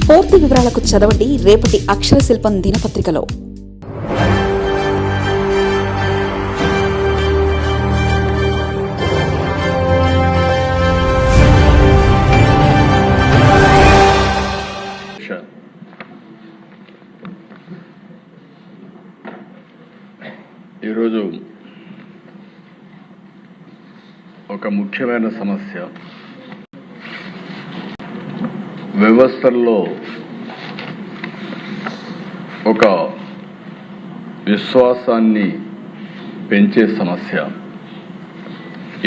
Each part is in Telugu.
పూర్తి వివరాలకు చదవండి రేపటి అక్షర శిల్పం దినపత్రికలో. ఈరోజు ఒక ముఖ్యమైన సమస్య, వ్యవస్థల్లో ఒక విశ్వాసాన్ని పెంచే సమస్య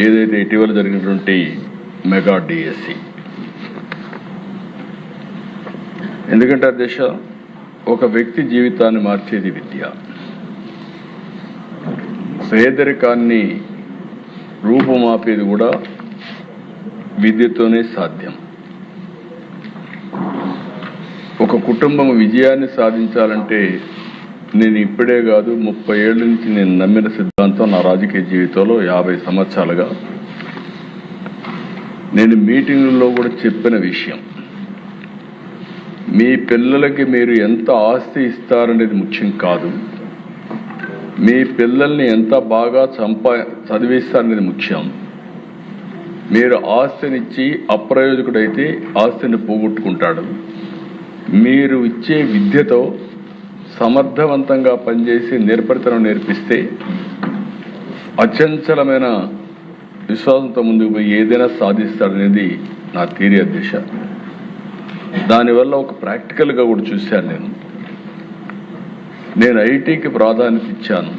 ఏదైతే ఇటీవల జరిగినటువంటి మెగా డిఎస్సి. ఎందుకంటే దేశ ఒక వ్యక్తి జీవితాన్ని మార్చేది విద్య. పేదరికాన్ని రూపుమాపేది కూడా విద్యతోనే సాధ్యం. ఒక కుటుంబం విజయాన్ని సాధించాలంటే నేను ఇప్పుడే కాదు 30 ఏళ్ళ నుంచి నేను నమ్మిన సిద్ధాంతం. నా రాజకీయ జీవితంలో 50 సంవత్సరాలుగా నేను మీటింగుల్లో కూడా చెప్పిన విషయం, మీ పిల్లలకి మీరు ఎంత ఆస్తి ఇస్తారనేది ముఖ్యం కాదు, మీ పిల్లల్ని ఎంత బాగా చదివిస్తారనేది ముఖ్యం. మీరు ఆస్తినిచ్చి అప్రయోజకుడైతే ఆస్తిని పోగొట్టుకుంటాడు. మీరు ఇచ్చే విద్యతో సమర్థవంతంగా పనిచేసి నేర్పరితనం నేర్పిస్తే అచంచలమైన విశ్వాసంతో ముందుకు పోయి ఏదైనా సాధిస్తాడనేది నా థియరీ అధ్యక్ష. దానివల్ల ఒక ప్రాక్టికల్గా కూడా చూశాను. నేను ఐటీకి ప్రాధాన్యత ఇచ్చాను,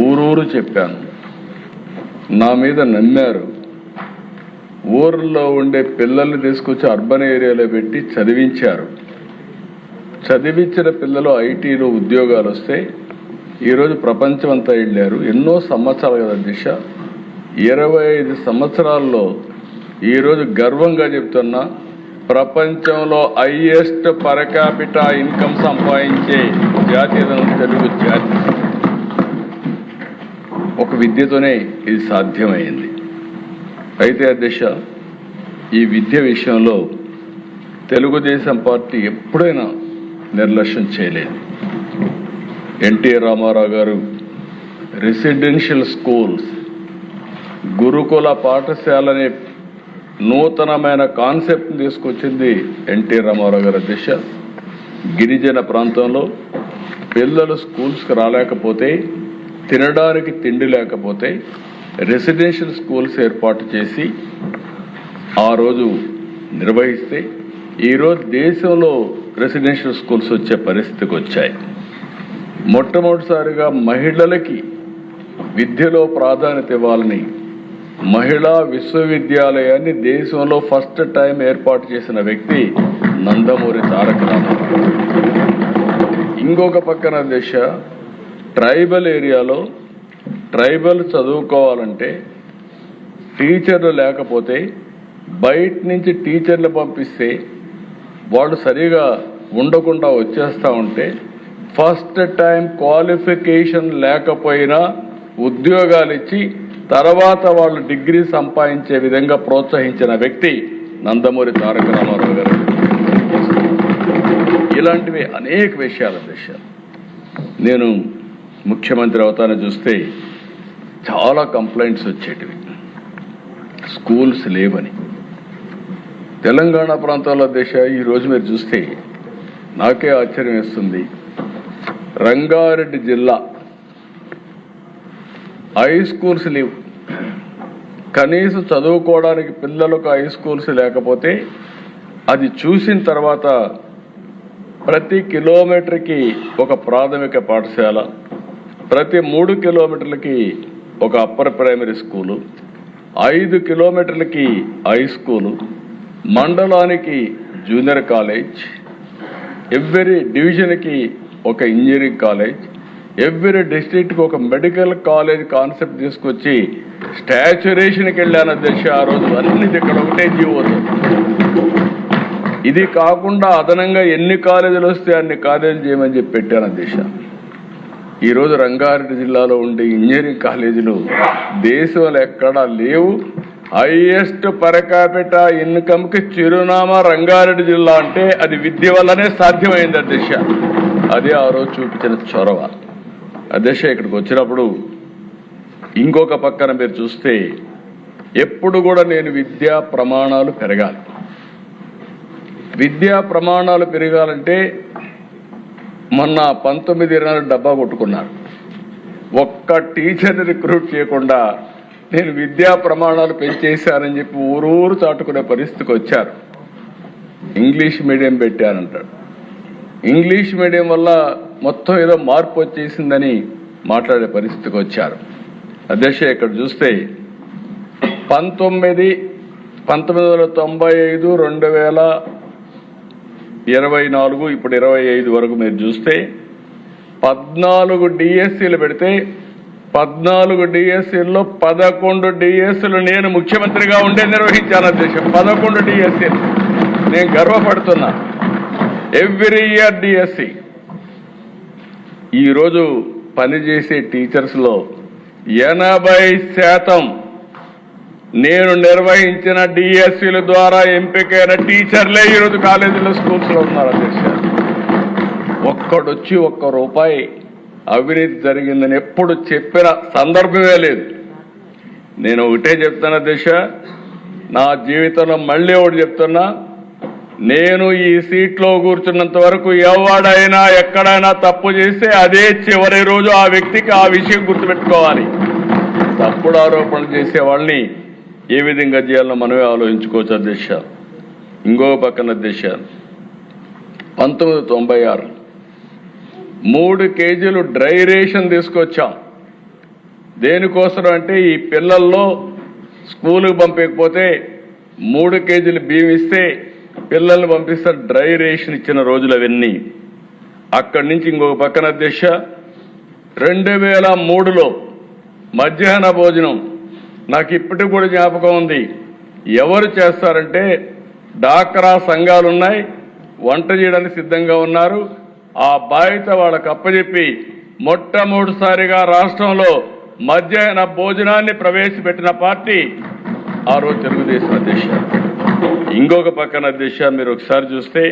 ఊరూరు చెప్పాను, నా మీద నమ్మారు. ఊర్లో ఉండే పిల్లల్ని తీసుకొచ్చి అర్బన్ ఏరియాలో పెట్టి చదివించారు. చదివించిన పిల్లలు ఐటీలో ఉద్యోగాలు వస్తే ఈరోజు ప్రపంచం అంతా వెళ్ళారు. ఎన్నో సంవత్సరాలు కదా దిశ, 25 సంవత్సరాల్లో ఈరోజు గర్వంగా చెప్తున్నా, ప్రపంచంలో హైయెస్ట్ పర్ క్యాపిటా ఇన్కమ్ సంపాదించే జాతి తెలుగు జాతి. ఒక విద్యతోనే ఇది సాధ్యమైంది. అయితే అధ్యక్ష, ఈ విద్య విషయంలో తెలుగుదేశం పార్టీ ఎప్పుడైనా నిర్లక్ష్యం చేయలేదు. ఎన్టీ రామారావు గారు రెసిడెన్షియల్ స్కూల్స్, గురుకుల పాఠశాలనే నూతనమైన కాన్సెప్ట్ తీసుకొచ్చింది ఎన్టీ రామారావు గారు అధ్యక్ష. గిరిజన ప్రాంతంలో పిల్లలు స్కూల్స్కి రాలేకపోతే, తినడానికి తిండి లేకపోతే రెసిడెన్షియల్ స్కూల్స్ ఏర్పాటు చేసి ఆ రోజు నిర్వహిస్తే ఈరోజు దేశంలో రెసిడెన్షియల్ స్కూల్స్ వచ్చే పరిస్థితికి వచ్చాయి. మొట్టమొదటిసారిగా మహిళలకి విద్యలో ప్రాధాన్యత ఇవ్వాలని మహిళా విశ్వవిద్యాలయాన్ని దేశంలో ఫస్ట్ టైం ఏర్పాటు చేసిన వ్యక్తి నందమూరి తారక రామారావు. ఇంకొక పక్కన దేశ ట్రైబల్ ఏరియాలో ట్రైబల్ చదువుకోవాలంటే టీచర్లు లేకపోతే బయట నుంచి టీచర్లు పంపిస్తే వాళ్ళు సరిగా ఉండకుండా వచ్చేస్తూ ఉంటే ఫస్ట్ టైం క్వాలిఫికేషన్ లేకపోయినా ఉద్యోగాలు ఇచ్చి తర్వాత వాళ్ళు డిగ్రీ సంపాదించే విధంగా ప్రోత్సహించిన వ్యక్తి నందమూరి తారక రామారావు గారు. ఇలాంటివి అనేక విషయాల విషయాలు. నేను ముఖ్యమంత్రి అవుతానని చూస్తే చాలా కంప్లైంట్స్ వచ్చేటివి, స్కూల్స్ లేవని. తెలంగాణ ప్రాంతాల దేశ ఈరోజు మీరు చూస్తే నాకే ఆశ్చర్యం వేస్తుంది. రంగారెడ్డి జిల్లా హై స్కూల్స్ లేవు. కనీసం చదువుకోవడానికి పిల్లలకు హై స్కూల్స్ లేకపోతే అది చూసిన తర్వాత ప్రతి కిలోమీటర్కి ఒక ప్రాథమిక పాఠశాల, ప్రతి 3 కిలోమీటర్లకి ఒక అప్పర్ ప్రైమరీ స్కూలు, 5 కిలోమీటర్లకి హై స్కూలు, మండలానికి జూనియర్ కాలేజ్, ఎవ్రీ డివిజన్కి ఒక ఇంజనీరింగ్ కాలేజ్, ఎవ్రీ డిస్ట్రిక్ట్కి ఒక మెడికల్ కాలేజ్ కాన్సెప్ట్ తీసుకొచ్చి స్టాచ్యురేషన్కి వెళ్ళాను అధ్యక్ష. ఆ రోజు అన్ని ఇక్కడ ఒకటే జీవోదు. ఇది కాకుండా అదనంగా ఎన్ని కాలేజీలు వస్తే అన్ని కాలేజీలు చేయమని చెప్పి పెట్టాను అధ్యక్ష. ఈరోజు రంగారెడ్డి జిల్లాలో ఉండే ఇంజనీరింగ్ కాలేజీలు దేశంలో ఎక్కడా లేవు. హైయెస్ట్ పర్ క్యాపిటా ఇన్కమ్కి చిరునామా రంగారెడ్డి జిల్లా అంటే అది విద్య వల్లనే సాధ్యమైంది అధ్యక్ష. అదే ఆ రోజు చూపించిన చొరవ. అధ్యక్ష, ఇక్కడికి వచ్చినప్పుడు ఇంకొక పక్కన మీరు చూస్తే ఎప్పుడు కూడా నేను విద్యా ప్రమాణాలు పెరగాలి, విద్యా ప్రమాణాలు పెరగాలంటే మొన్న 19-20 డబ్బా కొట్టుకున్నారు. ఒక్క టీచర్ని రిక్రూట్ చేయకుండా నేను విద్యా ప్రమాణాలు పెంచేశానని చెప్పి ఊరూరు చాటుకునే పరిస్థితికి వచ్చారు. ఇంగ్లీష్ మీడియం పెట్టానంటాడు. ఇంగ్లీష్ మీడియం వల్ల మొత్తం ఏదో మార్పు వచ్చేసిందని మాట్లాడే పరిస్థితికి వచ్చారు. అధ్యక్ష, ఇక్కడ చూస్తే 1995, 2024 ఇప్పుడు 25 వరకు మీరు చూస్తే 14 డిఎస్సీలు పెడితే 14 డిఎస్సీల్లో 11 డిఎస్సీలు నేను ముఖ్యమంత్రిగా ఉండే నిర్వహించాను అధ్యక్ష. 11 డిఎస్సీలు నేను గర్వపడుతున్నా. Every year DSC. ఈరోజు పనిచేసే టీచర్స్లో 80% నేను నిర్వహించిన డిఎస్సీల ద్వారా ఎంపికైన టీచర్లే ఈరోజు కాలేజీలో స్కూల్స్లో ఉన్నారు అధ్యక్ష. ఒక్కడొచ్చి ₹1 అవినీతి జరిగిందని ఎప్పుడు చెప్పిన సందర్భమే లేదు. నేను ఒకటే చెప్తాను అధ్యక్ష, నా జీవితంలో మళ్ళీ ఒకటి చెప్తున్నా, నేను ఈ సీట్లో కూర్చున్నంత వరకు ఎవడైనా ఎక్కడైనా తప్పు చేస్తే అదే చివరి రోజు ఆ వ్యక్తికి ఆ విషయం గుర్తుపెట్టుకోవాలి. తప్పుడు ఆరోపణలు చేసే వాళ్ళని ఏ విధంగా చేయాలో మనమే ఆలోచించుకోవచ్చు అధ్యక్ష. ఇంకో పక్కన అధ్యక్ష, 1996 3 కేజీలు డ్రై రేషన్ తీసుకొచ్చాం. దేనికోసం అంటే ఈ పిల్లల్లో స్కూలుకు పంపకపోతే 3 కేజీలు బియ్యం ఇస్తే పిల్లల్ని పంపిస్తారు. డ్రై రేషన్ ఇచ్చిన రోజులు అవన్నీ. అక్కడి నుంచి ఇంకొక పక్కన అధ్యక్ష, 2003లో మధ్యాహ్న భోజనం నాకు ఇప్పటికి కూడా జ్ఞాపకం ఉంది. ఎవరు చేస్తారంటే డాక్రా సంఘాలు ఉన్నాయి, వంట చేయడానికి సిద్ధంగా ఉన్నారు. ఆ బాధ్యత వాళ్ళకు అప్పచెప్పి మొట్టమొదటిసారిగా రాష్ట్రంలో మధ్యాహ్న భోజనాన్ని ప్రవేశపెట్టిన పార్టీ ఆ రోజు తెలుగుదేశం అధ్యక్ష. ఇంకొక పక్కన అధ్యక్ష, మీరు ఒకసారి చూస్తే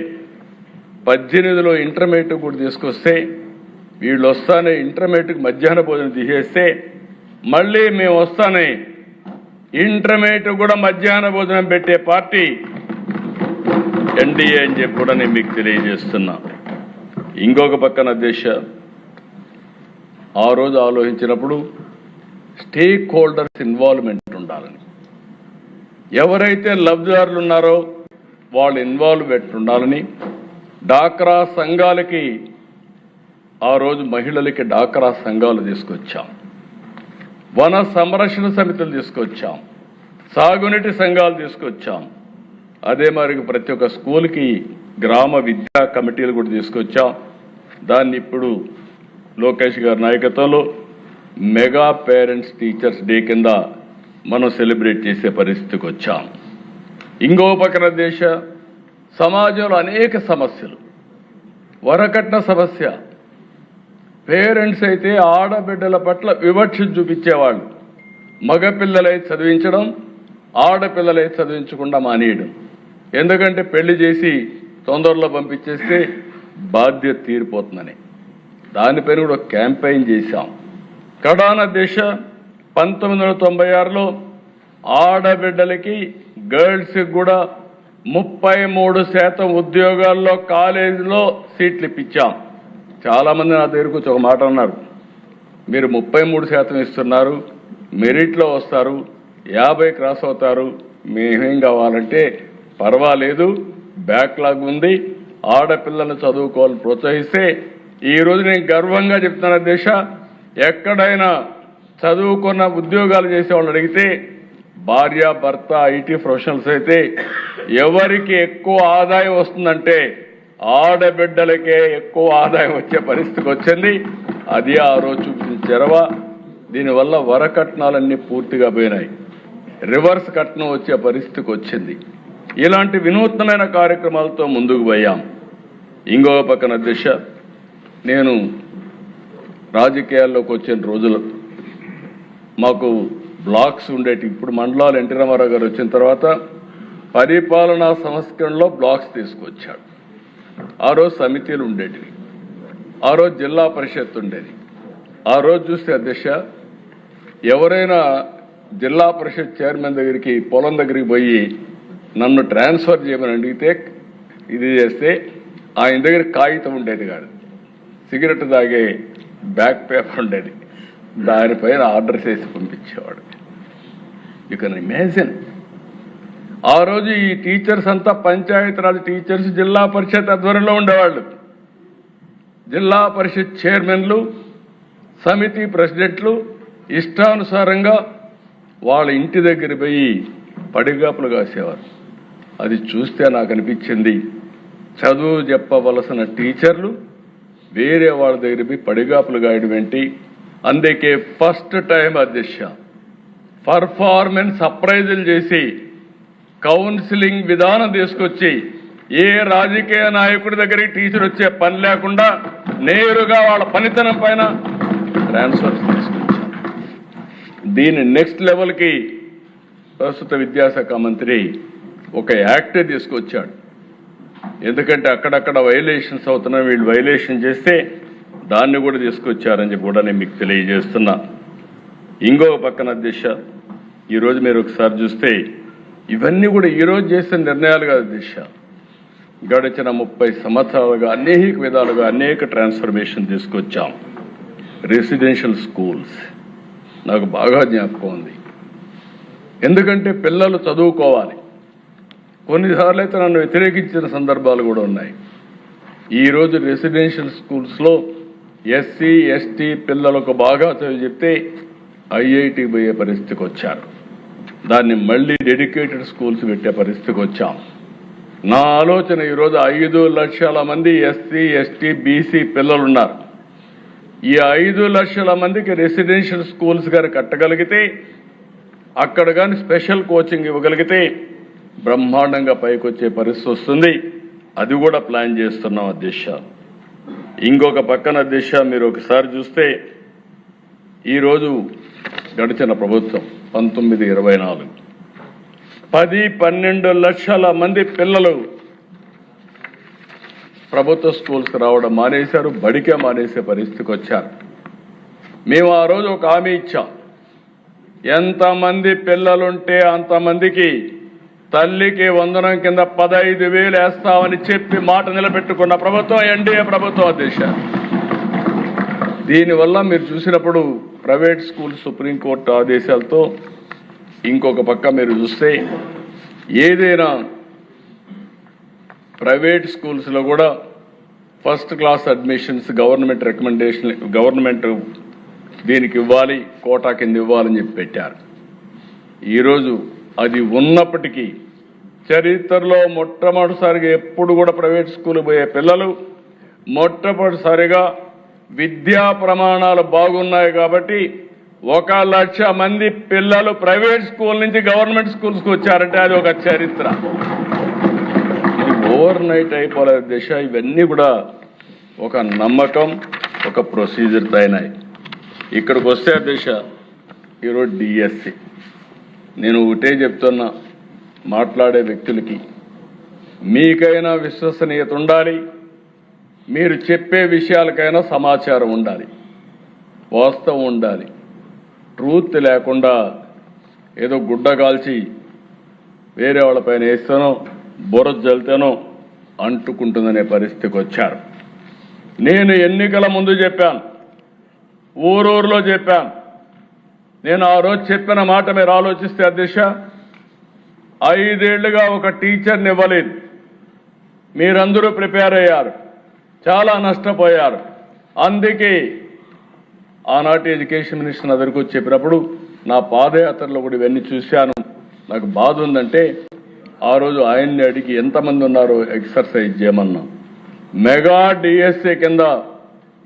18లో ఇంటర్మీడియట్ కూడా తీసుకొస్తే వీళ్ళు వస్తానే ఇంటర్మీడియట్కి మధ్యాహ్న భోజనం తీసేస్తే మళ్ళీ మేము వస్తానే ఇంటర్మీడియట్ కూడా మధ్యాహ్న భోజనం పెట్టే పార్టీ ఎన్డీఏ అని చెప్పి కూడా నేను మీకు తెలియజేస్తున్నా. ఇంకొక పక్కన అధ్యక్ష, ఆ రోజు ఆలోచించినప్పుడు స్టేక్ హోల్డర్స్ ఇన్వాల్వ్మెంట్ ఉండాలని, ఎవరైతే లబ్ధిదారులు ఉన్నారో వాళ్ళు ఇన్వాల్వ్మెంట్ ఉండాలని, డాక్రా సంఘాలకి ఆ రోజు మహిళలకి డాక్రా సంఘాలు తీసుకొచ్చాం, వన సంరక్షణ సమితులు తీసుకొచ్చాం, సాగునీటి సంఘాలు తీసుకొచ్చాం. అదే మరి ప్రతి ఒక్క స్కూల్కి గ్రామ విద్యా కమిటీలు కూడా తీసుకొచ్చాం. దాన్ని ఇప్పుడు లోకేష్ గారి నాయకత్వంలో మెగా పేరెంట్స్ టీచర్స్ డే కింద మనం సెలబ్రేట్ చేసే పరిస్థితికి వచ్చాం. ఇంకో పక్కన దేశ సమాజంలో అనేక సమస్యలు, వరకట్న సమస్య. పేరెంట్స్ అయితే ఆడబిడ్డల పట్ల వివక్ష చూపించేవాళ్ళు. మగపిల్లలై చదివించడం, ఆడపిల్లలై చదివించకుండా మానేయడం. ఎందుకంటే పెళ్లి చేసి తొందరలో పంపించేస్తే బాధ్యత తీరిపోతుందని దానిపైన కూడా క్యాంపెయిన్ చేశాం. కడాన దేశ 1996లో ఆడబిడ్డలకి గర్ల్స్కి కూడా 33% ఉద్యోగాల్లో కాలేజీలో సీట్లు ఇప్పించాం. చాలామంది నా దగ్గరకు వచ్చి ఒక మాట అన్నారు, మీరు 33% ఇస్తున్నారు, మెరిట్లో వస్తారు, 50 క్రాస్ అవుతారు, మేమేం కావాలంటే పర్వాలేదు, బ్యాక్లాగ్ ఉంది, ఆడపిల్లలను చదువుకోవాలని ప్రోత్సహిస్తే ఈరోజు నేను గర్వంగా చెప్తున్నా దేశ, ఎక్కడైనా చదువుకున్న ఉద్యోగాలు చేసేవాళ్ళు అడిగితే భార్య భర్త ఐటీ ప్రొఫెషనల్స్ అయితే ఎవరికి ఎక్కువ ఆదాయం వస్తుందంటే ఆడబిడ్డలకే ఎక్కువ ఆదాయం వచ్చే పరిస్థితికి వచ్చింది. అది ఆ రోజు చూపించిన చొరవ. దీనివల్ల వరకట్నాలన్నీ పూర్తిగా పోయినాయి, రివర్స్ కట్నం వచ్చే పరిస్థితికి వచ్చింది. ఇలాంటి వినూత్నమైన కార్యక్రమాలతో ముందుకు పోయాం. ఇంకో పక్కన దిశ, నేను రాజకీయాల్లోకి వచ్చిన రోజులు మాకు బ్లాక్స్ ఉండేటి. ఇప్పుడు మండలాలు ఎన్టీ రామారావు గారు వచ్చిన తర్వాత పరిపాలనా సంస్కరణలో బ్లాక్స్ తీసుకొచ్చాడు. ఆ రోజు సమితిలు ఉండేటివి, ఆ రోజు జిల్లా పరిషత్ ఉండేది. ఆ రోజు చూస్తే అధ్యక్ష, ఎవరైనా జిల్లా పరిషత్ చైర్మన్ దగ్గరికి పొలం దగ్గరికి పోయి నన్ను ట్రాన్స్ఫర్ చేయమని అడిగితే ఇది చేస్తే ఆయన దగ్గర కాగితం ఉండేది కాదు, సిగరెట్ తాగే బ్యాక్ పేపర్ ఉండేది, దానిపైన ఆర్డర్ చేసి పంపించేవాడు. You can imagine. ఆ రోజు ఈ టీచర్స్ అంతా పంచాయతీరాజ్ టీచర్స్ జిల్లా పరిషత్ ఆధ్వర్యంలో ఉండేవాళ్ళు. జిల్లా పరిషత్ చైర్మన్లు, సమితి ప్రెసిడెంట్లు ఇష్టానుసారంగా వాళ్ళ ఇంటి దగ్గర పోయి పడిగాపులు కాసేవారు. అది చూస్తే నాకు అనిపించింది, చదువు చెప్పవలసిన టీచర్లు వేరే వాళ్ళ దగ్గర పోయి పడిగాపులు గాయడం ఏంటి? అందుకే ఫస్ట్ టైం అధ్యక్ష పర్ఫార్మెన్స్ అప్రైజల్ చేసి కౌన్సిలింగ్ విధానం తీసుకొచ్చి ఏ రాజకీయ నాయకుడి దగ్గరికి టీచర్ వచ్చే పని లేకుండా నేరుగా వాళ్ళ పనితనం పైన ట్రాన్స్ఫర్ తీసుకొచ్చారు. దీని నెక్స్ట్ లెవెల్కి ప్రస్తుత విద్యాశాఖ మంత్రి ఒక యాక్ట్ తీసుకొచ్చాడు. ఎందుకంటే అక్కడక్కడ వైలేషన్స్ అవుతున్నాయి, వీళ్ళు వైలేషన్ చేస్తే దాన్ని కూడా తీసుకొచ్చారని చెప్పి కూడా నేను మీకు తెలియజేస్తున్నా. ఇంకో పక్కన అధ్యక్ష, ఈరోజు మీరు ఒకసారి చూస్తే ఇవన్నీ కూడా ఈరోజు చేసిన నిర్ణయాలు కాదు అధ్యక్ష. గడిచిన 30 సంవత్సరాలుగా అనేక విధాలుగా అనేక ట్రాన్స్ఫర్మేషన్ తీసుకొచ్చాం. రెసిడెన్షియల్ స్కూల్స్ నాకు బాగా జ్ఞాపకం ఉంది. ఎందుకంటే పిల్లలు చదువుకోవాలి. కొన్నిసార్లు అయితే నన్ను వ్యతిరేకించిన సందర్భాలు కూడా ఉన్నాయి. ఈరోజు రెసిడెన్షియల్ స్కూల్స్లో ఎస్సీ ఎస్టీ పిల్లలకు బాగా చదివి చెప్తే ఐఐటి పోయే పరిస్థితికి వచ్చారు. దాన్ని మళ్ళీ డెడికేటెడ్ స్కూల్స్ పెట్టే పరిస్థితికి వచ్చాం. నా ఆలోచన ఈరోజు 5 లక్షల మంది ఎస్సీ ఎస్టీ బీసీ పిల్లలున్నారు. ఈ 5 లక్షల మందికి రెసిడెన్షియల్ స్కూల్స్ గారు కట్టగలిగితే, అక్కడ కానీ స్పెషల్ కోచింగ్ ఇవ్వగలిగితే బ్రహ్మాండంగా పైకి వచ్చే పరిస్థితి వస్తుంది. అది కూడా ప్లాన్ చేస్తున్నాం అధ్యక్ష. ఇంకొక పక్కన అధ్యక్ష, మీరు ఒకసారి చూస్తే ఈరోజు గడిచిన ప్రభుత్వం 19-24 10-12 లక్షల మంది పిల్లలు ప్రభుత్వ స్కూల్స్కి రావడం మానేశారు, బడికే మానేసే పరిస్థితికి వచ్చారు. మేము ఆ రోజు ఒక హామీ ఇచ్చాం, ఎంతమంది పిల్లలుంటే అంతమందికి తల్లికి వందనం కింద 15,000 వేస్తామని చెప్పి మాట నిలబెట్టుకున్న ప్రభుత్వం ఎన్డీఏ ప్రభుత్వం అధ్యక్ష. దీనివల్ల మీరు చూసినప్పుడు ప్రైవేట్ స్కూల్ సుప్రీంకోర్టు ఆదేశాలతో, ఇంకొక పక్క మీరు చూస్తే ఏదైనా ప్రైవేట్ స్కూల్స్లో కూడా first class admissions government recommendation, government దీనికి ఇవ్వాలి, కోటా కింద ఇవ్వాలని చెప్పి పెట్టారు. ఈరోజు అది ఉన్నప్పటికీ చరిత్రలో మొట్టమొదటిసారిగా ఎప్పుడు కూడా ప్రైవేట్ స్కూల్ పోయే పిల్లలు మొట్టమొదటిసారిగా విద్యా ప్రమాణాలు బాగున్నాయి కాబట్టి 1 లక్ష మంది పిల్లలు ప్రైవేట్ స్కూల్ నుంచి గవర్నమెంట్ స్కూల్స్కి వచ్చారంటే అది ఒక చరిత్ర. ఓవర్ నైట్ అయిపోలేదు దిశ. ఇవన్నీ కూడా ఒక నమ్మకం, ఒక ప్రొసీజర్ అయినాయి. ఇక్కడికి వస్తే దిశ ఈరోజు డిఎస్సి, నేను ఒకటే చెప్తున్నా మాట్లాడే వ్యక్తులకి, మీకైనా విశ్వసనీయత ఉండాలి, మీరు చెప్పే విషయాలకైనా సమాచారం ఉండాలి, వాస్తవం ఉండాలి. ట్రూత్ లేకుండా ఏదో గుడ్డ కాల్చి వేరే వాళ్ళపైన వేస్తానో బురద జల్తానో అంటుకుంటుందనే పరిస్థితికి వచ్చారు. నేను ఎన్నికల ముందు చెప్పాను, ఊరూరులో చెప్పాను. నేను ఆ రోజు చెప్పిన మాట మీరు ఆలోచిస్తే అధ్యక్ష, 5 ఏళ్లుగా ఒక టీచర్ని ఇవ్వలేదు. మీరందరూ ప్రిపేర్ అయ్యారు, చాలా నష్టపోయారు. అందుకే ఆనాటి ఎడ్యుకేషన్ మినిస్టర్ దగ్గరికి వచ్చి చెప్పినప్పుడు నా పాదయాత్రలో కూడా ఇవన్నీ చూశాను. నాకు బాధ ఉందంటే ఆ రోజు ఆయన్ని అడిగి ఎంతమంది ఉన్నారో ఎక్సర్సైజ్ చేయమన్నా. మెగా డిఎస్ఏ కింద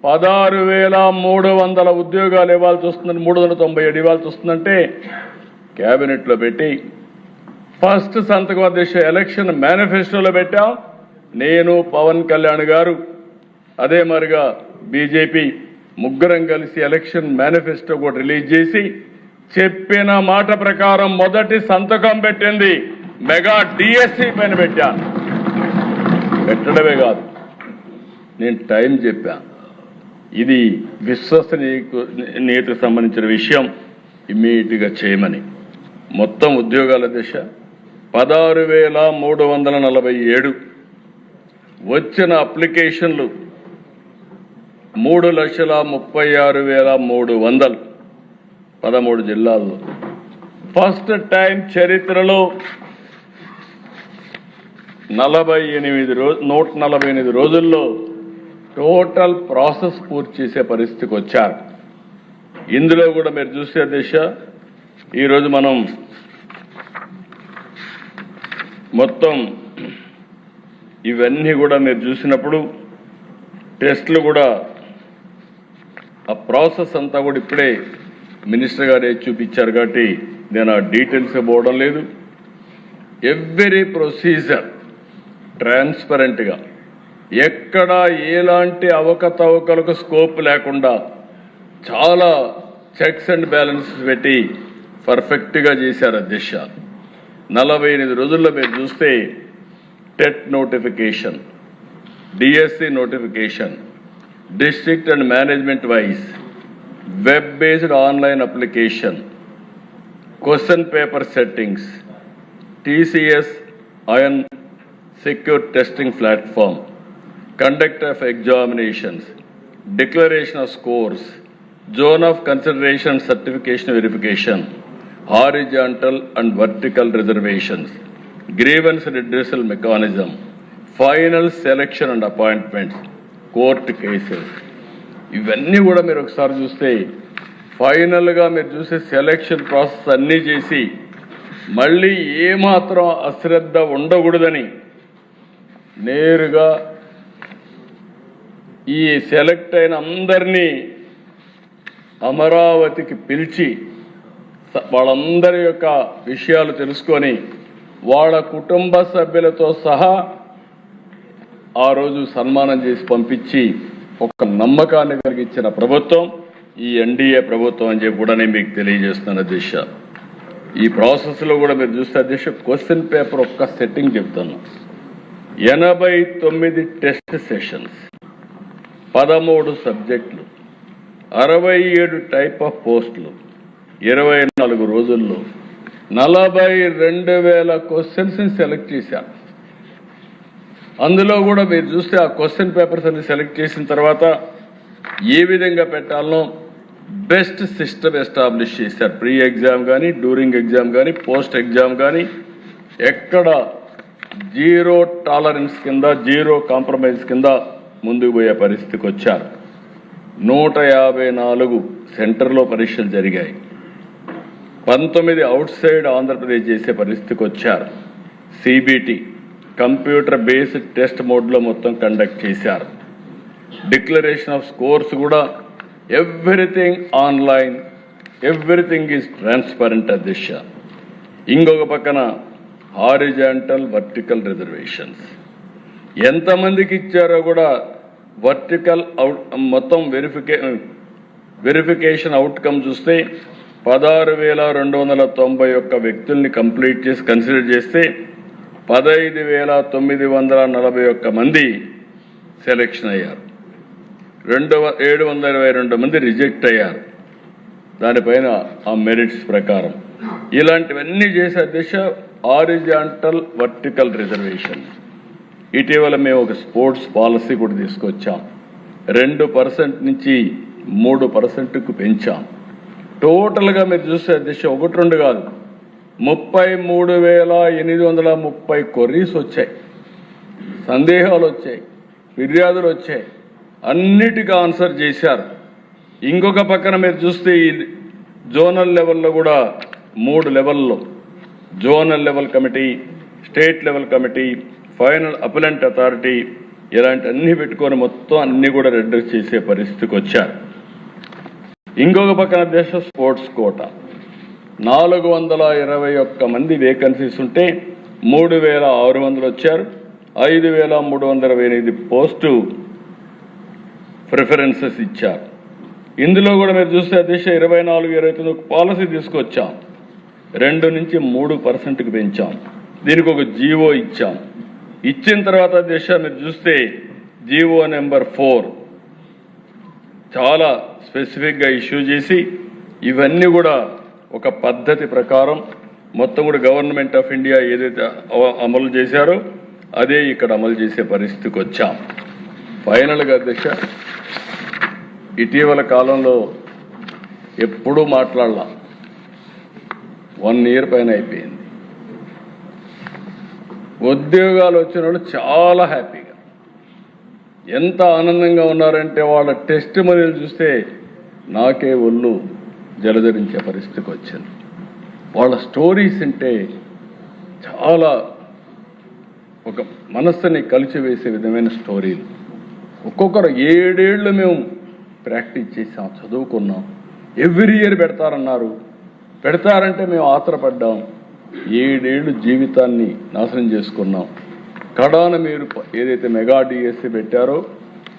16,300 ఉద్యోగాలు ఇవ్వాల్సి వస్తుందని, 397 ఇవ్వాల్సి వస్తుందంటే క్యాబినెట్లో పెట్టి ఫస్ట్ సంతకం అధ్యక్ష ఎలక్షన్ మేనిఫెస్టోలో పెట్టాం. నేను, పవన్ కళ్యాణ్ గారు, అదే మరిగా బీజేపీ ముగ్గురం కలిసి ఎలక్షన్ మేనిఫెస్టో కూడా రిలీజ్ చేసి చెప్పిన మాట ప్రకారం మొదటి సంతకం పెట్టింది మెగా డిఎస్సి పైన పెట్టాను. పెట్టడమే కాదు, నేను టైం చెప్పా. ఇది విశ్వసనీయతకు సంబంధించిన విషయం, ఇమ్మీడియట్గా చేయమని. మొత్తం ఉద్యోగాల దిశ 16,347. వచ్చిన అప్లికేషన్లు 3,36,300 13 జిల్లాల్లో. ఫస్ట్ టైం చరిత్రలో 148 రోజుల్లో టోటల్ ప్రాసెస్ పూర్తి చేసే పరిస్థితికి వచ్చారు. ఇందులో కూడా మీరు చూసే దిశ, ఈరోజు మనం మొత్తం ఇవన్నీ కూడా మీరు చూసినప్పుడు టెస్టులు కూడా ఆ ప్రాసెస్ అంతా కూడా ఇప్పుడే మినిస్టర్ గారే చూపించారు కాబట్టి నేను ఆ డీటెయిల్స్ పోవడం లేదు. ఎవ్రీ ప్రొసీజర్ ట్రాన్స్పరెంట్గా, ఎక్కడ ఎలాంటి అవకతవకలకు స్కోప్ లేకుండా చాలా చెక్స్ అండ్ బ్యాలెన్సెస్ పెట్టి పర్ఫెక్ట్గా చేశారు అధ్యక్ష. 48 రోజుల్లో మీరు చూస్తే TET notification, DSC notification, district and management wise web based online application, question paper settings, TCS iON secure testing platform, conduct of examinations, declaration of scores, zone of consideration certification verification, horizontal and vertical reservations, grievance redressal mechanism, final selection and appointments, court cases. ఇవన్నీ కూడా మీరు ఒకసారి చూస్తే ఫైనల్గా మీరు చూసే సెలక్షన్ ప్రాసెస్ అన్నీ చేసి మళ్ళీ ఏమాత్రం అశ్రద్ధ ఉండకూడదని నేరుగా ఈ సెలెక్ట్ అయిన అందరినీ అమరావతికి పిలిచి వాళ్ళందరి యొక్క విషయాలు తెలుసుకొని వాళ్ళ కుటుంబ సభ్యులతో సహా ఆ రోజు సన్మానం చేసి పంపించి ఒక నమ్మకాన్ని కలిగించిన ప్రభుత్వం ఈ ఎన్డీఏ ప్రభుత్వం అని చెప్పి కూడా నేను మీకు తెలియజేస్తున్నాను అధ్యక్ష. ఈ ప్రాసెస్లో కూడా మీరు చూస్తే అధ్యక్ష, క్వశ్చన్ పేపర్ ఒక్క సెట్టింగ్ చెప్తాను. 89 టెస్ట్ సెషన్స్, 13 సబ్జెక్టులు, 67 టైప్ ఆఫ్ పోస్టులు, 24 రోజుల్లో 42,000 క్వశ్చన్స్ సెలెక్ట్ చేశారు. అందులో కూడా మీరు చూస్తే ఆ క్వశ్చన్ పేపర్స్ అన్ని సెలెక్ట్ చేసిన తర్వాత ఏ విధంగా పెట్టాలనో బెస్ట్ సిస్టమ్ ఎస్టాబ్లిష్ చేశారు. ప్రీ ఎగ్జామ్ కానీ, డ్యూరింగ్ ఎగ్జామ్ కానీ, పోస్ట్ ఎగ్జామ్ కానీ ఎక్కడ జీరో టాలరెన్స్ కింద, జీరో కాంప్రమైజ్ కింద ముందుకు పోయే పరిస్థితికి వచ్చారు. 154 సెంటర్లో పరీక్షలు జరిగాయి. 19 అవుట్ సైడ్ ఆంధ్రప్రదేశ్ చేసే పరిస్థితికి వచ్చారు. సిబిటి కంప్యూటర్ బేస్డ్ టెస్ట్ మోడ్లో మొత్తం కండక్ట్ చేశారు. డిక్లరేషన్ ఆఫ్ స్కోర్స్ కూడా everything online, everything is transparent అధ్యక్ష. ఇంకొక పక్కన హారిజాంటల్ వర్టికల్ రిజర్వేషన్స్ ఎంతమందికి ఇచ్చారో కూడా వర్టికల్ మొత్తం వెరిఫికేషన్ అవుట్కమ్ చూస్తే 16,291 వ్యక్తుల్ని కంప్లీట్ చేసి కన్సిడర్ చేస్తే 15,941 మంది సెలెక్షన్ అయ్యారు. 722 మంది రిజెక్ట్ అయ్యారు. దానిపైన ఆ మెరిట్స్ ప్రకారం ఇలాంటివన్నీ చేసే దిశ హారిజాంటల్ వర్టికల్ రిజర్వేషన్. ఇటీవల మేము ఒక స్పోర్ట్స్ పాలసీ కూడా తీసుకొచ్చాం. 2% నుంచి 3%కు పెంచాం. టోటల్గా మీరు చూసే దిశ 1-2 కాదు, 33,830 క్వరీస్ వచ్చాయి, సందేహాలు వచ్చాయి, ఫిర్యాదులు వచ్చాయి, అన్నిటికీ ఆన్సర్ చేశారు. ఇంకొక పక్కన మీరు చూస్తే ఈ జోనల్ లెవెల్లో కూడా 3 లెవెల్లో zonal level committee, state level committee, final appellant authority ఇలాంటి అన్ని పెట్టుకొని మొత్తం అన్ని కూడా రెడ్యూస్ చేసే పరిస్థితికి వచ్చారు. ఇంకొక పక్కన దేశ స్పోర్ట్స్ కోటా 421 మంది వేకెన్సీస్ ఉంటే 3,600 వచ్చారు. 5,328 పోస్టు ప్రిఫరెన్సెస్ ఇచ్చారు. ఇందులో కూడా మీరు చూస్తే అధ్యక్ష 24-29 పాలసీ తీసుకొచ్చాం, 2 నుంచి 3% పెంచాం. దీనికి ఒక జీవో ఇచ్చాం. ఇచ్చిన తర్వాత అధ్యక్ష మీరు చూస్తే జీవో నెంబర్ 4 చాలా స్పెసిఫిక్గా ఇష్యూ చేసి ఇవన్నీ కూడా ఒక పద్ధతి ప్రకారం మొత్తం కూడా గవర్నమెంట్ ఆఫ్ ఇండియా ఏదైతే అమలు చేశారో అదే ఇక్కడ అమలు చేసే పరిస్థితికి వచ్చాం. ఫైనల్గా అధ్యక్ష ఇటీవల కాలంలో ఎప్పుడూ మాట్లాడాల, 1 ఇయర్ పైన అయిపోయింది. ఉద్యోగాలు వచ్చిన వాళ్ళు చాలా హ్యాపీగా, ఎంత ఆనందంగా ఉన్నారంటే వాళ్ళ టెస్ట్ మనీలు చూస్తే నాకే ఒళ్ళు జలధరించే పరిస్థితికి వచ్చింది. వాళ్ళ స్టోరీస్ అంటే చాలా ఒక మనస్సుని కలిచివేసే విధమైన స్టోరీలు. ఒక్కొక్కరు 7 ఏళ్ళు మేము ప్రాక్టీస్ చేసాం, చదువుకున్నాం. ఎవ్రీ ఇయర్ పెడతారన్నారు, పెడతారంటే మేము ఆత్రపడ్డాం. 7 ఏళ్ళు జీవితాన్ని నాశనం చేసుకున్నాం. కడాన మీరు ఏదైతే మెగా డిఎస్సి పెట్టారో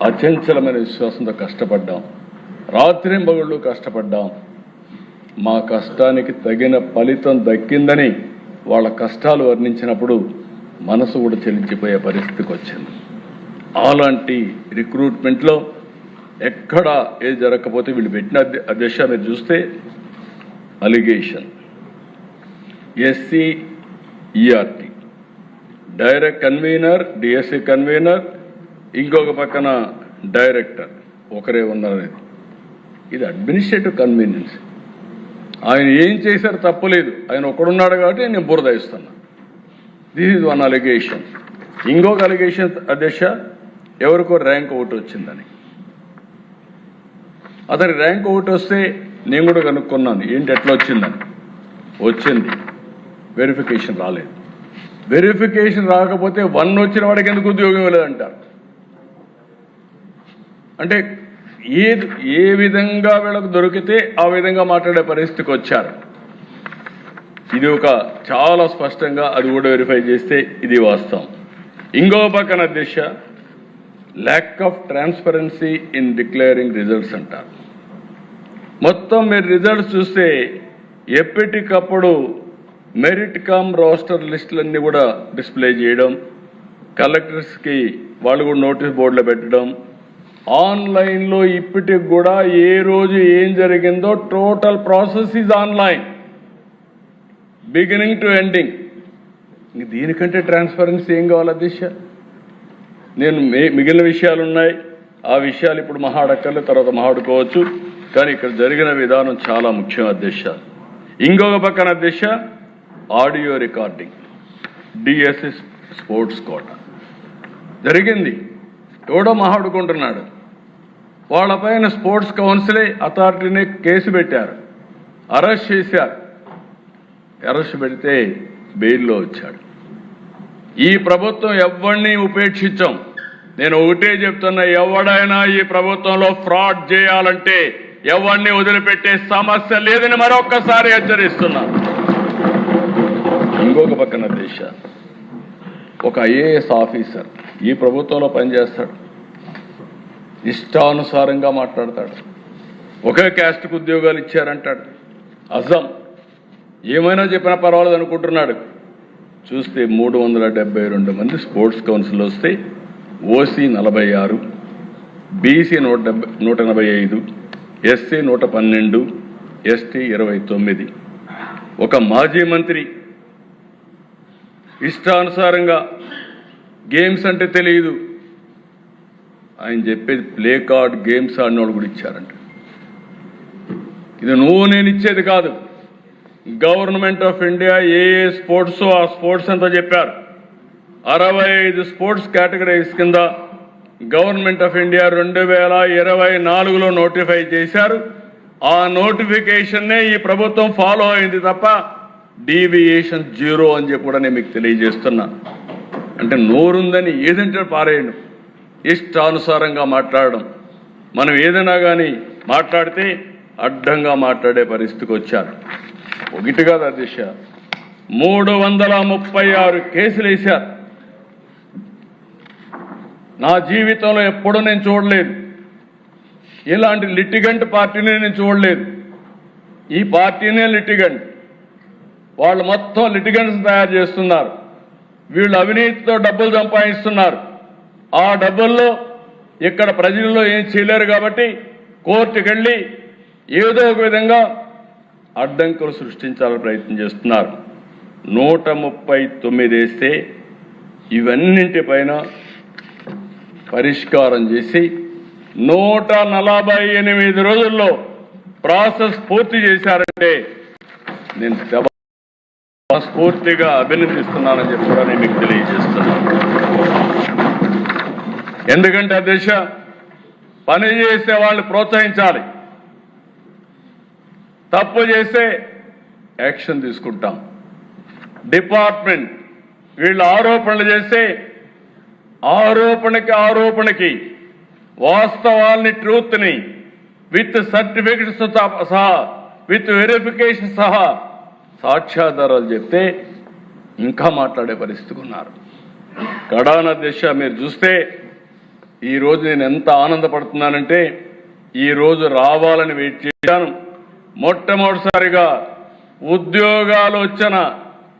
అచంచలమైన విశ్వాసంతో కష్టపడ్డాం, రాత్రింబగళ్ళు కష్టపడ్డాం. మా కష్టానికి తగిన ఫలితం దక్కిందని వాళ్ళ కష్టాలు వర్ణించినప్పుడు మనసు కూడా చెల్లించిపోయే పరిస్థితికి వచ్చింది. అలాంటి రిక్రూట్మెంట్లో ఎక్కడ ఏది జరగకపోతే వీళ్ళు పెట్టిన అధ్యక్ష మీరు చూస్తే allegation SCERT direct convener, DSC convener, ఇంకొక పక్కన డైరెక్టర్ ఒకరే ఉన్నారనేది. ఇది అడ్మినిస్ట్రేటివ్ కన్వీనియన్స్. ఆయన ఏం చేశారు తప్పులేదు, ఆయన ఒకడున్నాడు కాబట్టి నేను బురద ఇస్తున్నా. This is 1 allegation. ఇంకొక అలిగేషన్ అధ్యక్ష ఎవరికో ర్యాంక్ 1 వచ్చిందని. అతని ర్యాంక్ 1 వస్తే నేను కూడా కనుక్కున్నాను ఏంటి ఎట్లా వచ్చిందని. వచ్చింది, వెరిఫికేషన్ రాలేదు. వెరిఫికేషన్ రాకపోతే 1 వచ్చిన వాడికి ఎందుకు ఉద్యోగం ఇవ్వలేదంటారు. అంటే ఏ విధంగా వీళ్ళకు దొరికితే ఆ విధంగా మాట్లాడే పరిస్థితికి వచ్చారు. ఇది ఒక చాలా స్పష్టంగా అది కూడా వెరిఫై చేస్తే ఇది వాస్తవం. ఇంకో పక్కన అధ్యక్ష lack of transparency in declaring results అంటారు. మొత్తం మీరు రిజల్ట్స్ చూస్తే ఎప్పటికప్పుడు మెరిట్ కమ్ రోస్టర్ లిస్టులన్నీ కూడా డిస్ప్లే చేయడం, కలెక్టర్స్కి వాళ్ళు కూడా నోటీస్ బోర్డులో పెట్టడం, ఆన్లైన్లో ఇప్పటికి కూడా ఏ రోజు ఏం జరిగిందో total process is online beginning to ending. దీనికంటే ట్రాన్స్పరెన్సీ ఏం కావాలి అధ్యక్ష? నేను మిగిలిన విషయాలు ఉన్నాయి, ఆ విషయాలు ఇప్పుడు మహాడక్కర్లు తర్వాత మహాడుకోవచ్చు, కానీ ఇక్కడ జరిగిన విధానం చాలా ముఖ్యం అధ్యక్ష. ఇంకొక పక్కన అధ్యక్ష audio recording, DSC sports quota జరిగింది, ఎవడో మహాడుకుంటున్నాడు. వాళ్ళపైన స్పోర్ట్స్ కౌన్సిలే అథారిటీని కేసు పెట్టారు, అరెస్ట్ చేశారు. అరెస్ట్ పెడితే బెయిల్లో వచ్చాడు. ఈ ప్రభుత్వం ఎవరిని ఉపేక్షించాం. నేను ఒకటే చెప్తున్నా, ఎవడైనా ఈ ప్రభుత్వంలో ఫ్రాడ్ చేయాలంటే ఎవరిని వదిలిపెట్టే సమస్య లేదని మరొక్కసారి హెచ్చరిస్తున్నా. ఇంకొక పక్కన దేశ ఒక ఐఏఎస్ ఆఫీసర్ ఈ ప్రభుత్వంలో పనిచేస్తాడు, ఇష్టానుసారంగా మాట్లాడతాడు, ఒకే క్యాస్ట్కి ఉద్యోగాలు ఇచ్చారంటాడు, అజం ఏమైనా చెప్పినా పర్వాలేదు అనుకుంటున్నాడు. చూస్తే 372 మంది స్పోర్ట్స్ కౌన్సిల్ వస్తే ఓసీ 46, బీసీ 185, ఎస్సీ 112, ఎస్టీ 29. ఒక మాజీ మంత్రి ఇష్టానుసారంగా గేమ్స్ అంటే తెలియదు, ఆయన చెప్పేది ప్లే కార్డ్ గేమ్స్ ఆడినోడు కూడా ఇచ్చారంట. ఇది నువ్వు నేను ఇచ్చేది కాదు, government of India A sports ఆ స్పోర్ట్స్ అంతా చెప్పారు. 65 స్పోర్ట్స్ కేటగిరీస్ కింద గవర్నమెంట్ ఆఫ్ ఇండియా 2024లో నోటిఫై చేశారు. ఆ నోటిఫికేషన్నే ఈ ప్రభుత్వం ఫాలో అయింది తప్ప డీవియేషన్ 0 అని చెప్పి కూడా నేను మీకు తెలియజేస్తున్నా. అంటే నోరుందని ఏదంటే పారేయడం, ఇష్టానుసారంగా మాట్లాడడం. మనం ఏదైనా కానీ మాట్లాడితే అడ్డంగా మాట్లాడే పరిస్థితికి వచ్చారు. ఒకటి కాదు అధ్యక్ష, 336 కేసులు వేశారు. నా జీవితంలో ఎప్పుడూ నేను చూడలేదు. ఇలాంటి లిటిగెంట్ పార్టీని నేను చూడలేదు. ఈ పార్టీనే లిటిగెంట్. వాళ్ళు మొత్తం లిటిగెంట్స్ తయారు చేస్తున్నారు. వీళ్ళు అవినీతితో డబ్బులు సంపాదిస్తున్నారు. ఆ డబ్బుల్లో ఇక్కడ ప్రజల్లో ఏం చేయలేరు కాబట్టి కోర్టుకు వెళ్ళి ఏదో ఒక విధంగా అడ్డంకులు సృష్టించాలని ప్రయత్నం చేస్తున్నారు. 139 వేస్తే ఇవన్నింటిపైన పరిష్కారం చేసి 148 రోజుల్లో ప్రాసెస్ పూర్తి చేశారంటే నేను స్ఫూర్తిగా అభినందిస్తున్నానని చెప్పి కూడా నేను మీకు తెలియజేస్తున్నాను. ఎందుకంటే దిశ పని చేసే వాళ్ళని ప్రోత్సహించాలి. తప్పు చేస్తే యాక్షన్ తీసుకుంటాం. డిపార్ట్మెంట్ వీళ్ళు ఆరోపణలు చేస్తే ఆరోపణకి వాస్తవాల్ని ట్రూత్ని విత్ సర్టిఫికెట్స్ సహా విత్ వెరిఫికేషన్ సహా సాక్ష్యాధారాలు చెప్తే ఇంకా మాట్లాడే పరిస్థితికి ఉన్నారు. కడాన దిశ మీరు చూస్తే ఈరోజు నేను ఎంత ఆనందపడుతున్నానంటే ఈరోజు రావాలని వెయిట్ చేశాను. మొట్టమొదటిసారిగా ఉద్యోగాలు వచ్చిన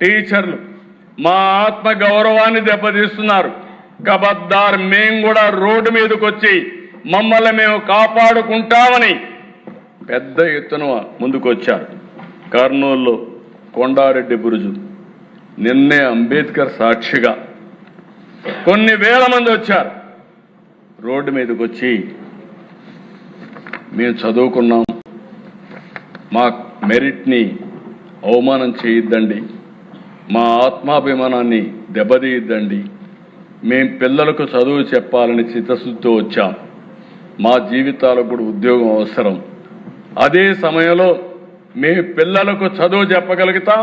టీచర్లు మా ఆత్మ గౌరవాన్ని దెబ్బతీస్తున్నారు. కబద్దార్ మేము కూడా రోడ్డు మీదకి వచ్చి మమ్మల్ని మేము కాపాడుకుంటామని పెద్ద ఎత్తున ముందుకొచ్చారు. కర్నూలులో కొండారెడ్డి బురుజు, నిన్నే అంబేద్కర్ సాక్షిగా కొన్ని వేల మంది వచ్చారు. రోడ్డు మీదకి వచ్చి మేము చదువుకున్నాం, మా మెరిట్ని అవమానం చేయొద్దండి, మా ఆత్మాభిమానాన్ని దెబ్బతీయద్దండి, మేం పిల్లలకు చదువు చెప్పాలని చిత్తశుద్ధితో వచ్చాం, మా జీవితాలకు కూడా ఉద్యోగం అవసరం, అదే సమయంలో మేము పిల్లలకు చదువు చెప్పగలుగుతాం,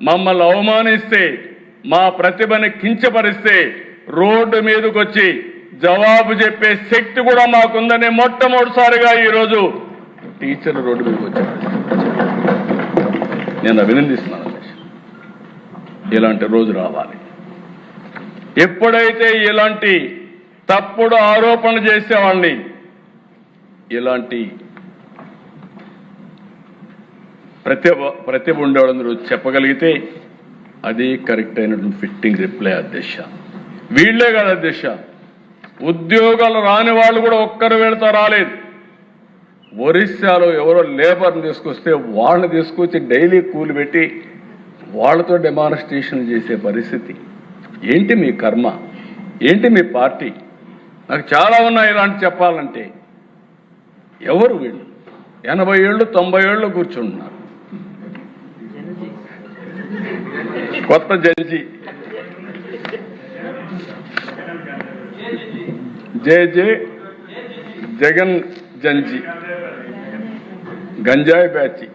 మమ్మల్ని అవమానిస్తే మా ప్రతిభని కించపరిస్తే రోడ్డు మీదకి వచ్చి జవాబు చెప్పే శక్తి కూడా మాకుందని మొట్టమొదటిసారిగా ఈరోజు టీచర్లు రోడ్డు మీదకి వచ్చారు. నేను అభినందిస్తున్నాను. ఇలాంటి రోజు రావాలి. ఎప్పుడైతే ఇలాంటి తప్పుడు ఆరోపణలు చేసేవాళ్ళని ఇలాంటి ప్రతిభ ఉండేవాళ్ళందరూ చెప్పగలిగితే అది కరెక్ట్ అయినటువంటి ఫిట్టింగ్ రిప్లై. అధ్యక్ష వీళ్లే కదా అధ్యక్ష, ఉద్యోగాలు రాని వాళ్ళు కూడా ఒక్కరు వెళ్తా రాలేదు. ఒరిస్సాలో ఎవరో లేబర్ని తీసుకొస్తే వాళ్ళని తీసుకొచ్చి డైలీ కూలి పెట్టి వాళ్ళతో డెమాన్స్ట్రేషన్ చేసే పరిస్థితి. ఏంటి మీ కర్మ, ఏంటి మీ పార్టీ? నాకు చాలా ఉన్నాయి ఇలాంటి చెప్పాలంటే. ఎవరు వీళ్ళు? 80 ఏళ్ళు 90 ఏళ్ళు కూర్చుంటున్నారు. కొత్త జడ్జి జగన్ జంజి గంజాయి బ్యాచి.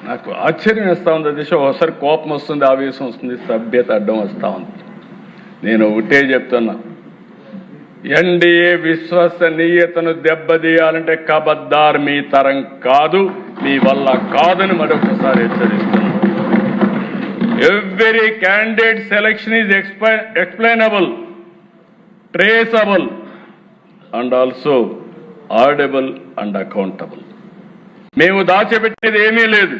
నాకు ఆశ్చర్యం వేస్తా ఉంది దిశ. ఒకసారి కోపం వస్తుంది, ఆవేశం వస్తుంది, సభ్యత అడ్డం వస్తా ఉంది. నేను ఒకటే చెప్తున్నా, ఎన్డీఏ విశ్వసనీయతను దెబ్బతీయాలంటే కబద్దార్ మీ తరం కాదు, మీ వల్ల కాదని మరొకసారి హెచ్చరిస్తున్నాను. Every candidate selection is explainable, traceable and also audible and accountable. మేము దాచిపెట్టేది ఏమీ లేదు.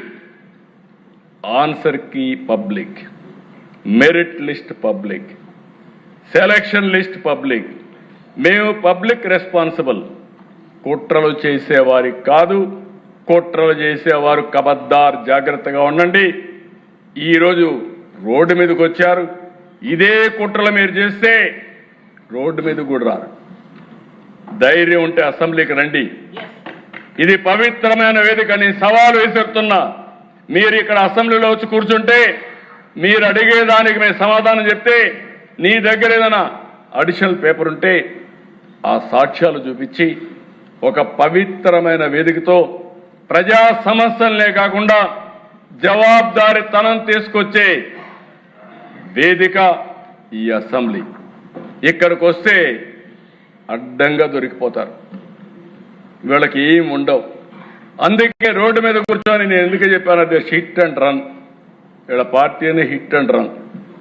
Answer key public, merit list public, selection list public. మేము పబ్లిక్ రెస్పాన్సిబుల్. కుట్రలు చేసేవారికి కాదు, కుట్రలు చేసేవారు కబద్దార్ జాగ్రత్తగా ఉండండి. ఈరోజు రోడ్డు మీదకి వచ్చారు. ఇదే కుట్రలు మీరు చేస్తే రోడ్డు మీద కూడా రారు. ధైర్యం ఉంటే అసెంబ్లీకి రండి. ఇది పవిత్రమైన వేదిక. నేను సవాలు విసురుతున్నా. మీరు ఇక్కడ అసెంబ్లీలో వచ్చి కూర్చుంటే మీరు అడిగేదానికి మేము సమాధానం చెప్తే, నీ దగ్గర ఏదైనా అడిషనల్ పేపర్ ఉంటే ఆ సాక్ష్యాలు చూపించి ఒక పవిత్రమైన వేదికతో ప్రజా సమస్యలనే కాకుండా జవాబుదారీతనం తీసుకొచ్చే వేదిక ఈ అసెంబ్లీ. ఇక్కడికి వస్తే అడ్డంగా దొరికిపోతారు. వీళ్ళకి ఏం ఉండవు. అందుకే రోడ్డు మీద కూర్చొని నేను ఎందుకు చెప్పానంటే హిట్ అండ్ రన్. వీళ్ళ పార్టీ అనే హిట్ అండ్ రన్.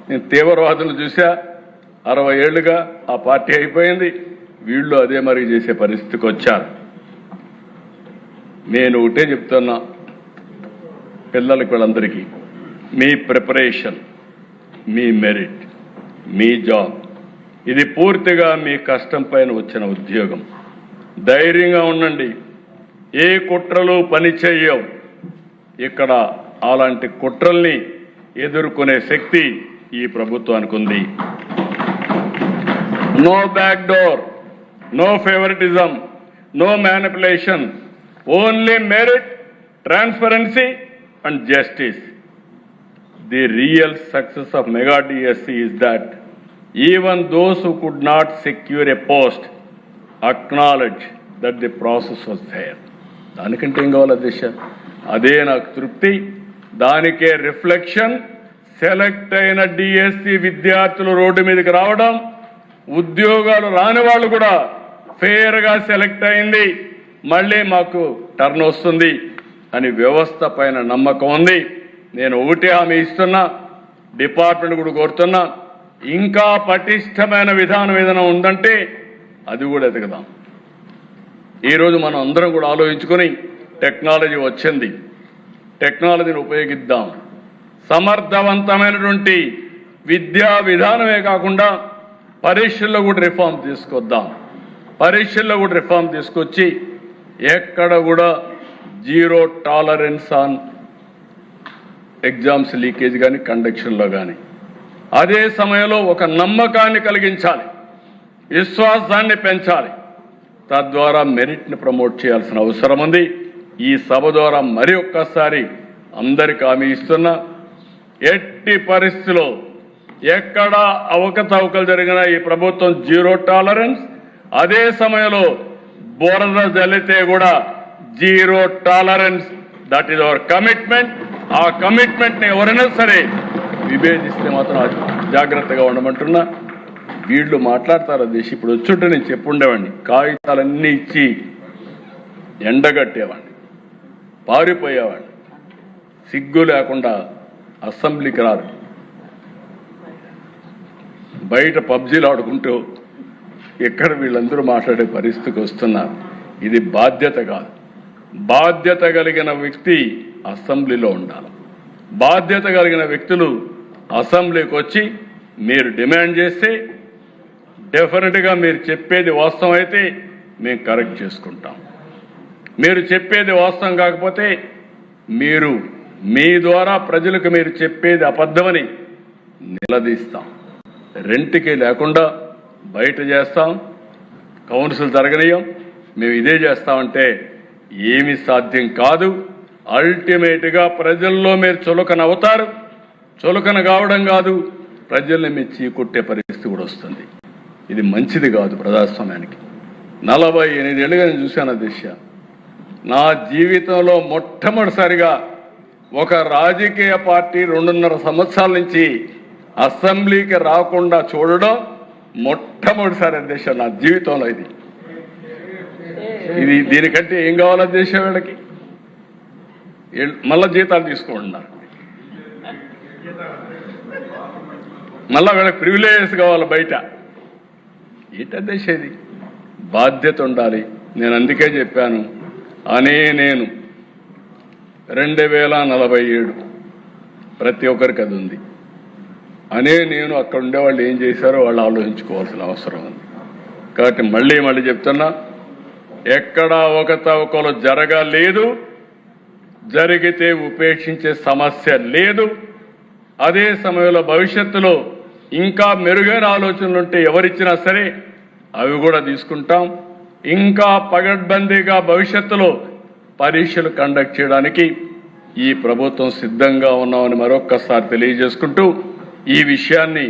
నేను తీవ్రవాదులు చూసా. 60 ఏళ్లుగా ఆ పార్టీ అయిపోయింది. వీళ్ళు అదే మరి చేసే పరిస్థితికి వచ్చారు. నేను ఒకటే చెప్తున్నా పిల్లలకి, వీళ్ళందరికీ, మీ ప్రిపరేషన్, మీ మెరిట్, మీ జాబ్, ఇది పూర్తిగా మీ కష్టం పైన వచ్చిన ఉద్యోగం. ధైర్యంగా ఉండండి. ఏ కుట్రలు పని చేయవు. ఇక్కడ అలాంటి కుట్రల్ని ఎదుర్కొనే శక్తి ఈ ప్రభుత్వానికి ఉంది. No back door, no favouritism, no manipulation, only merit, transparency and justice. The real success of Mega DSC is that even those who could not secure a post acknowledge that the process was fair. దానికంటే ఏం కావాలి దిశ? అదే నాకు తృప్తి. దానికే రిఫ్లెక్షన్. సెలెక్ట్ అయిన డిఎస్సి విద్యార్థులు రోడ్డు మీదకి రావడం, ఉద్యోగాలు రాని వాళ్ళు కూడా ఫేర్గా సెలెక్ట్ అయింది, మళ్ళీ మాకు టర్న్ వస్తుంది అని వ్యవస్థ పైన నమ్మకం ఉంది. నేను ఒకటే హామీ ఇస్తున్నా, డిపార్ట్మెంట్ కూడా కోరుతున్నా, ఇంకా పటిష్టమైన విధానం ఏదైనా ఉందంటే అది కూడా ఎదగదాం. ఈరోజు మనం అందరం కూడా ఆలోచించుకొని టెక్నాలజీ వచ్చింది, టెక్నాలజీని ఉపయోగిద్దాం. సమర్థవంతమైనటువంటి విద్యా విధానమే కాకుండా పరీక్షల్లో కూడా రిఫార్మ్ తీసుకొద్దాం. పరీక్షల్లో కూడా రిఫార్మ్ తీసుకొచ్చి ఎక్కడ కూడా zero tolerance on exams leakage కానీ కండక్షన్లో కానీ. అదే సమయంలో ఒక నమ్మకాన్ని కలిగించాలి, విశ్వాసాన్ని పెంచాలి. తద్వారా మెరిట్ని ప్రమోట్ చేయాల్సిన అవసరం ఉంది. ఈ సభ ద్వారా మరి ఒక్కసారి అందరికి హామీ ఇస్తున్నా, ఎట్టి పరిస్థితిలో ఎక్కడా అవకతవకలు జరిగినా ఈ ప్రభుత్వం జీరో టాలరెన్స్. అదే సమయంలో బురద జల్లితే కూడా zero tolerance. That is our commitment. ఆ కమిట్మెంట్ని ఎవరైనా సరే విభేదిస్తే మాత్రం జాగ్రత్తగా ఉండమంటున్నా. వీళ్ళు మాట్లాడతారు దేశం. ఇప్పుడు వచ్చుంటే నేను చెప్పుండేవాడిని, కాగితాలన్నీ ఇచ్చి ఎండగట్టేవాడిని, పారిపోయేవాడిని. సిగ్గు లేకుండా అసెంబ్లీకి రారు, బయట పబ్జీలు ఆడుకుంటూ ఎక్కడ వీళ్ళందరూ మాట్లాడే పరిస్థితికి వస్తున్నారు. ఇది బాధ్యత కాదు. బాధ్యత కలిగిన వ్యక్తి అసెంబ్లీలో ఉండాలి. బాధ్యత కలిగిన వ్యక్తులు అసెంబ్లీకి వచ్చి మీరు డిమాండ్ చేస్తే డెఫినెట్గా మీరు చెప్పేది వాస్తవం అయితే మేము కరెక్ట్ చేసుకుంటాం. మీరు చెప్పేది వాస్తవం కాకపోతే మీరు మీ ద్వారా ప్రజలకు మీరు చెప్పేది అబద్ధమని నిలదీస్తాం. రెంట్కి లేకుండా బయట చేస్తాం, కౌన్సిల్ జరగనీయం, మేము ఇదే చేస్తామంటే ఏమీ సాధ్యం కాదు. అల్టిమేట్గా ప్రజల్లో మీరు చులకన అవుతారు. చులకన కావడం కాదు, ప్రజల్ని మీరు చీకొట్టే పరిస్థితి కూడా వస్తుంది. ఇది మంచిది కాదు ప్రజాస్వామ్యానికి. 48 ఏళ్ళుగా నేను చూశాను దిశ. నా జీవితంలో మొట్టమొదటిసారిగా ఒక రాజకీయ పార్టీ 2.5 సంవత్సరాల నుంచి అసెంబ్లీకి రాకుండా చూడడం మొట్టమొదటిసారి దిశ నా జీవితంలో. ఇది దీనికంటే ఏం కావాలో దేశం వీళ్ళకి? మళ్ళా జీతాలు తీసుకుంటున్నారు, మళ్ళా వీళ్ళకి ప్రివిలేజెస్ కావాలి బయట. ఏంటో దేశం ఇది? బాధ్యత ఉండాలి. నేను అందుకే చెప్పాను, నేను 2047 ప్రతి ఒక్కరికి అది ఉంది. నేను అక్కడ ఉండేవాళ్ళు ఏం చేశారో వాళ్ళు ఆలోచించుకోవాల్సిన అవసరం ఉంది. కాబట్టి మళ్ళీ చెప్తున్నా, ఎక్కడా అవకతవకలు జరగలేదు, జరిగితే ఉపేక్షించే సమస్య లేదు. అదే సమయంలో భవిష్యత్తులో ఇంకా మెరుగైన ఆలోచనలు ఉంటే ఎవరిచ్చినా సరే అవి కూడా తీసుకుంటాం. ఇంకా పగడ్బందీగా భవిష్యత్తులో పరీక్షలు కండక్ట్ చేయడానికి ఈ ప్రభుత్వం సిద్ధంగా ఉన్నామని మరొక్కసారి తెలియజేసుకుంటూ, ఈ విషయాన్ని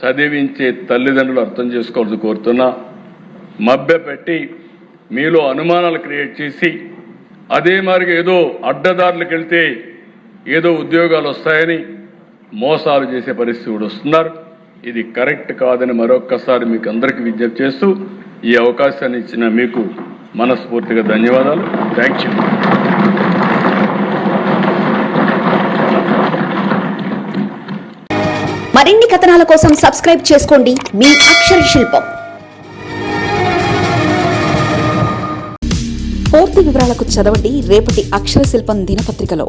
చదివించే తల్లిదండ్రులు అర్థం చేసుకోవాలని కోరుతున్నా. మభ్యపెట్టి మీలో అనుమానాలు క్రియేట్ చేసి అదే మరి ఏదో అడ్డదారులకు వెళ్తే ఏదో ఉద్యోగాలు వస్తాయని మోసాలు చేసే పరిస్థితి కూడా వస్తున్నారు. ఇది కరెక్ట్ కాదని మరొక్కసారి మీకు అందరికీ విజ్ఞప్తి చేస్తూ ఈ అవకాశాన్ని ఇచ్చిన మీకు మనస్ఫూర్తిగా ధన్యవాదాలు. Thank you. మరిన్ని కథనాల కోసం సబ్స్క్రైబ్ చేసుకోండి మీ అక్షర శిల్పం. పూర్తి వివరాలకు చదవండి రేపటి అక్షర శిల్పం దినపత్రికలో.